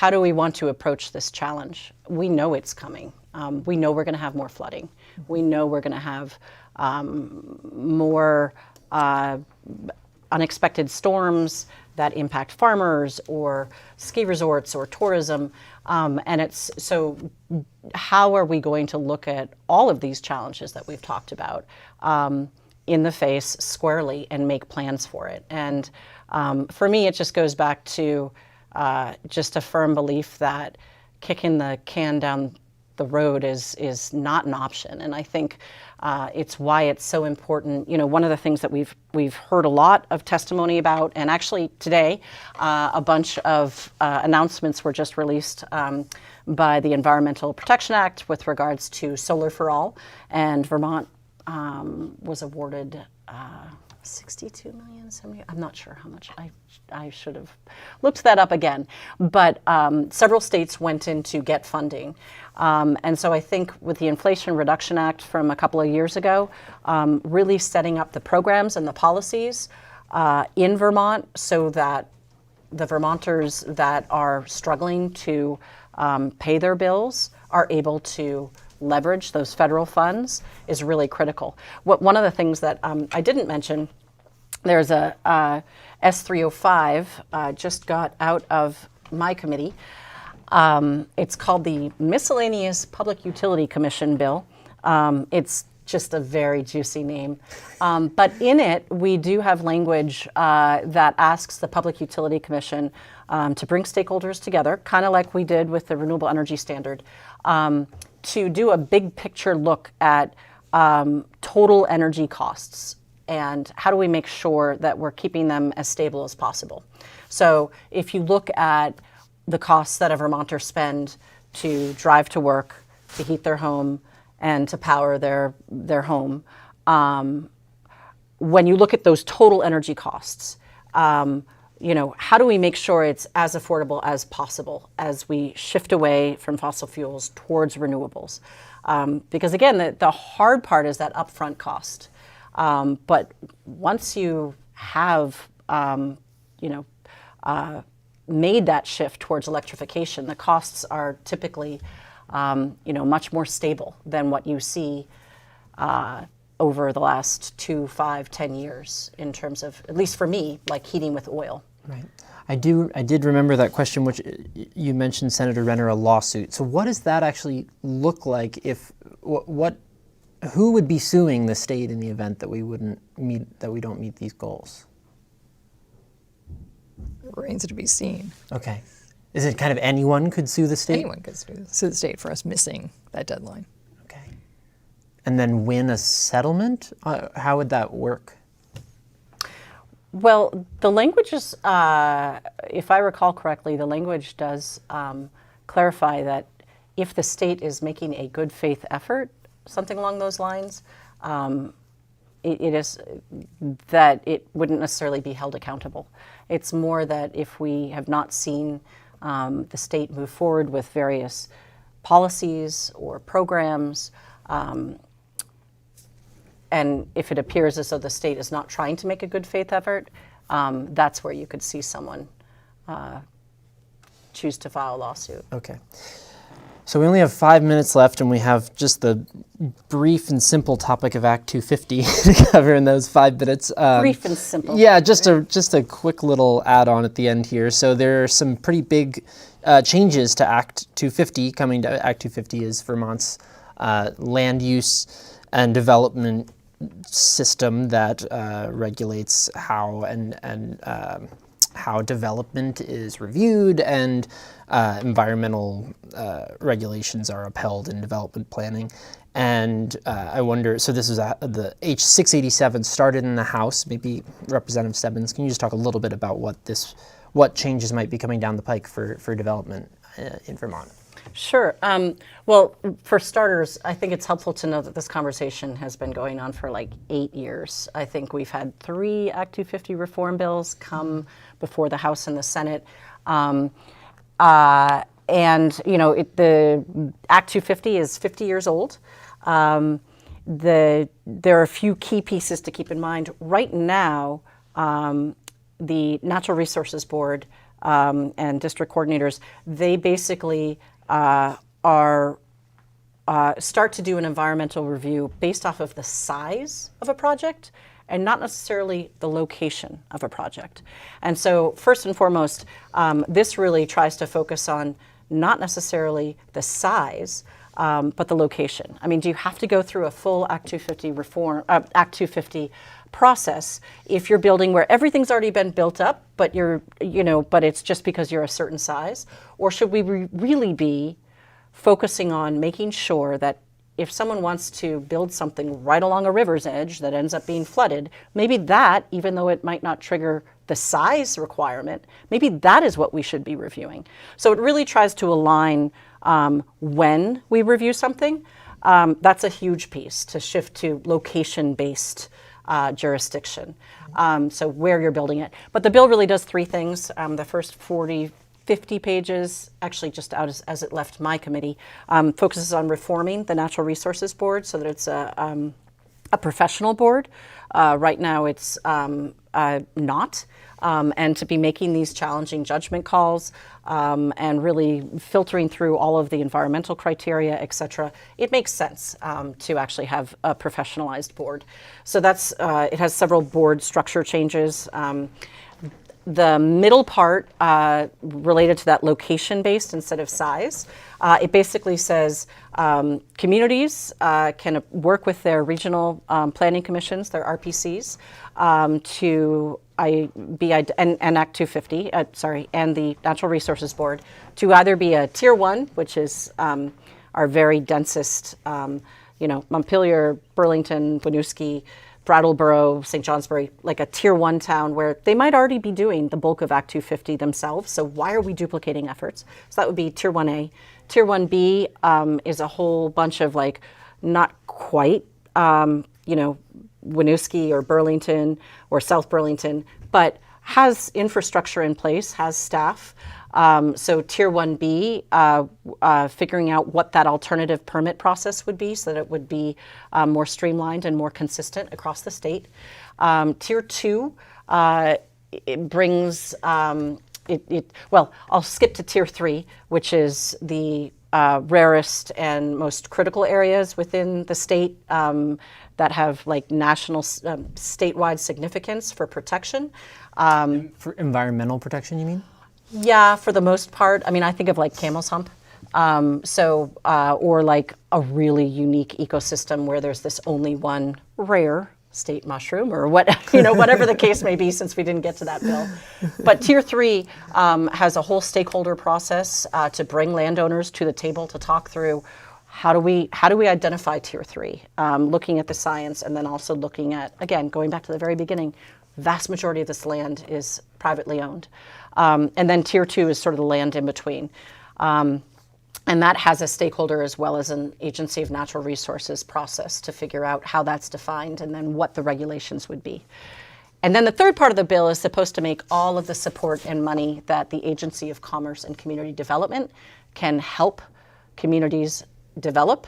do we want to approach this challenge? We know it's coming. We know we're going to have more flooding. We know we're going to have more unexpected storms that impact farmers or ski resorts or tourism. And it's so how are we going to look at all of these challenges that we've talked about in the face squarely and make plans for it? And for me, it just goes back to just a firm belief that kicking the can down the road is not an option. And I think it's why it's so important. One of the things that we've heard a lot of testimony about, and actually today, a bunch of announcements were just released by the Environmental Protection Act with regards to solar for all, and Vermont was awarded 62 million, 70, I'm not sure how much. I should have looked that up again. But several states went in to get funding. And so I think with the Inflation Reduction Act from a couple of years ago, really setting up the programs and the policies in Vermont so that the Vermonters that are struggling to pay their bills are able to leverage those federal funds is really critical. One of the things that I didn't mention, there's a S305 just got out of my committee. It's called the Miscellaneous Public Utility Commission Bill. It's just a very juicy name. But in it, we do have language that asks the Public Utility Commission to bring stakeholders together, kind of like we did with the Renewable Energy Standard, to do a big picture look at total energy costs and how do we make sure that we're keeping them as stable as possible. So if you look at the costs that a Vermonter spend to drive to work, to heat their home, and to power their home, when you look at those total energy costs, how do we make sure it's as affordable as possible as we shift away from fossil fuels towards renewables? Because again, the hard part is that upfront cost. But once you have, made that shift towards electrification, the costs are typically, much more stable than what you see over the last 2, 5, 10 years in terms of, at least for me, like heating with oil. Right. I did remember that question, which you mentioned, Senator Renner, a lawsuit. So what does that actually look like if, who would be suing the state in the event that we don't meet these goals? It remains to be seen. Okay. Is it kind of anyone could sue the state? Anyone could sue the state for us missing that deadline. Okay. And then win a settlement? How would that work? Well, the language is, if I recall correctly, the language does clarify that if the state is making a good faith effort, something along those lines, it is that it wouldn't necessarily be held accountable. It's more that if we have not seen the state move forward with various policies or programs, and if it appears as though the state is not trying to make a good faith effort, that's where you could see someone choose to file a lawsuit. Okay. So we only have 5 minutes left, and we have just the brief and simple topic of Act 250 to cover in those 5 minutes. Brief and simple. Yeah, just a quick little add-on at the end here. So there are some pretty big changes to Act 250. Coming to Act 250 is Vermont's land use and development system that regulates how how development is reviewed and environmental regulations are upheld in development planning. And I wonder, so this is the H687 started in the House. Maybe Representative Stebbins, can you just talk a little bit about what changes might be coming down the pike for development in Vermont? Sure. Well, for starters, I think it's helpful to know that this conversation has been going on for like 8 years. I think we've had 3 Act 250 reform bills come before the House and the Senate. And, the Act 250 is 50 years old. There are a few key pieces to keep in mind. Right now, the Natural Resources Board and district coordinators, they basically start to do an environmental review based off of the size of a project and not necessarily the location of a project. And so first and foremost, this really tries to focus on not necessarily the size, but the location. I mean, do you have to go through a full Act 250 Act 250 process if you're building where everything's already been built up, but but it's just because you're a certain size? Or should we really be focusing on making sure that if someone wants to build something right along a river's edge that ends up being flooded, maybe that, even though it might not trigger the size requirement, maybe that is what we should be reviewing. So it really tries to align when we review something. That's a huge piece, to shift to location-based jurisdiction, so where you're building it. But the bill really does three things. The first 50 pages, actually just out as it left my committee, focuses on reforming the Natural Resources Board so that it's a professional board. Right now it's not. And to be making these challenging judgment calls and really filtering through all of the environmental criteria, et cetera, it makes sense to actually have a professionalized board. So that's, it has several board structure changes. The middle part related to that location-based instead of size, it basically says communities can work with their regional planning commissions, their RPCs, to and Act 250, and the Natural Resources Board to either be a Tier 1, which is our very densest, Montpelier, Burlington, Winooski, Brattleboro, St. Johnsbury, like a Tier 1 town where they might already be doing the bulk of Act 250 themselves. So why are we duplicating efforts? So that would be Tier 1A. Tier 1B is a whole bunch of not quite, Winooski or Burlington or South Burlington, but has infrastructure in place, has staff. So Tier 1B, figuring out what that alternative permit process would be so that it would be more streamlined and more consistent across the state. Tier 2, it brings, well, I'll skip to Tier 3, which is the rarest and most critical areas within the state that have national, statewide significance for protection. For environmental protection, you mean? Yeah, for the most part. I mean, I think of Camel's Hump. Or a really unique ecosystem where there's this only one rare state mushroom or whatever the case may be, since we didn't get to that bill. But Tier 3 has a whole stakeholder process to bring landowners to the table to talk through how do we identify Tier 3, looking at the science, and then also looking at, again, going back to the very beginning, vast majority of this land is privately owned. And then Tier 2 is sort of the land in between. And that has a stakeholder as well as an Agency of Natural Resources process to figure out how that's defined and then what the regulations would be. And then the third part of the bill is supposed to make all of the support and money that the Agency of Commerce and Community Development can help communities develop,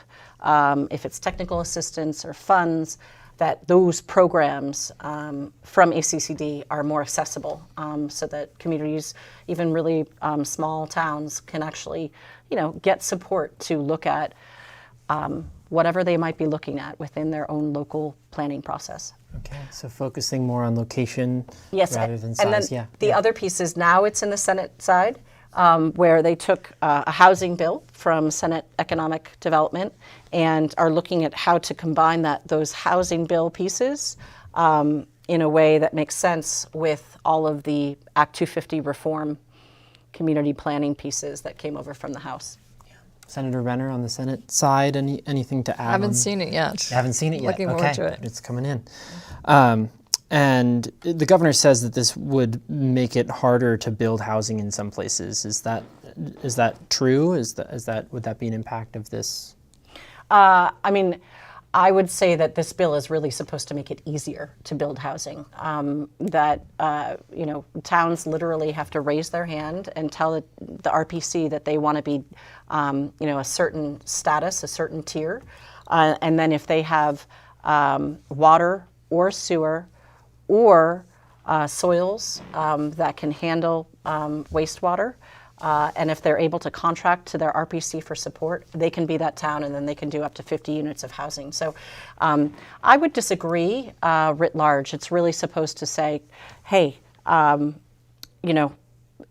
if it's technical assistance or funds, that those programs from ACCD are more accessible, so that communities, even really small towns, can actually, get support to look at whatever they might be looking at within their own local planning process. Okay, so focusing more on location rather than size. And then the other piece is now it's in the Senate side, where they took a housing bill from Senate Economic Development and are looking at how to combine those housing bill pieces in a way that makes sense with all of the Act 250 reform community planning pieces that came over from the House. Senator Renner on the Senate side, anything to add? I haven't seen it yet. You haven't seen it yet? Looking forward to it. It's coming in. And the governor says that this would make it harder to build housing in some places. Is that true? Would that be an impact of this? I mean, I would say that this bill is really supposed to make it easier to build housing. Towns literally have to raise their hand and tell the RPC that they want to be, a certain status, a certain tier, and then if they have water or sewer or soils that can handle wastewater. And if they're able to contract to their RPC for support, they can be that town, and then they can do up to 50 units of housing. So I would disagree writ large. It's really supposed to say, hey,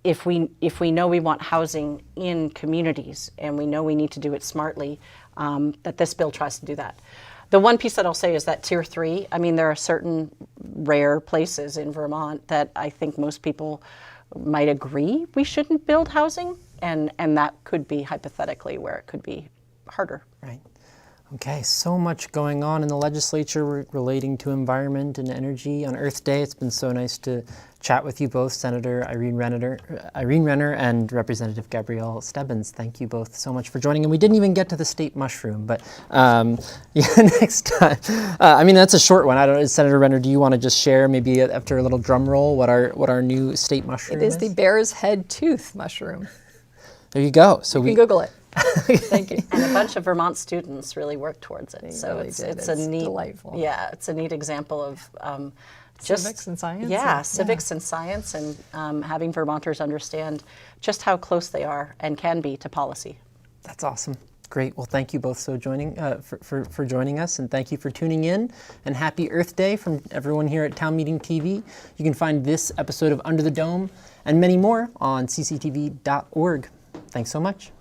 if we know we want housing in communities and we know we need to do it smartly, that this bill tries to do that. The one piece that I'll say is that Tier 3, I mean, there are certain rare places in Vermont that I think most people might agree we shouldn't build housing, and that could be hypothetically where it could be harder. Right. Okay, so much going on in the legislature relating to environment and energy on Earth Day. It's been so nice to chat with you both, Senator Irene Renner and Representative Gabrielle Stebbins. Thank you both so much for joining. And we didn't even get to the state mushroom, but next time. I mean, that's a short one. I don't know, Senator Renner, do you want to just share, maybe after a little drum roll, what our new state mushroom is? It is the bear's head tooth mushroom. There you go. So You can Google it. Thank you. And a bunch of Vermont students really worked towards it. They so really it's did. it's a neat, delightful. yeah, it's a neat example of just Civics and science. Yeah, and- civics and science, and having Vermonters understand just how close they are and can be to policy. That's awesome. Great. Well, thank you both for joining us, and thank you for tuning in. And happy Earth Day from everyone here at Town Meeting TV. You can find this episode of Under the Dome and many more on cctv.org. Thanks so much.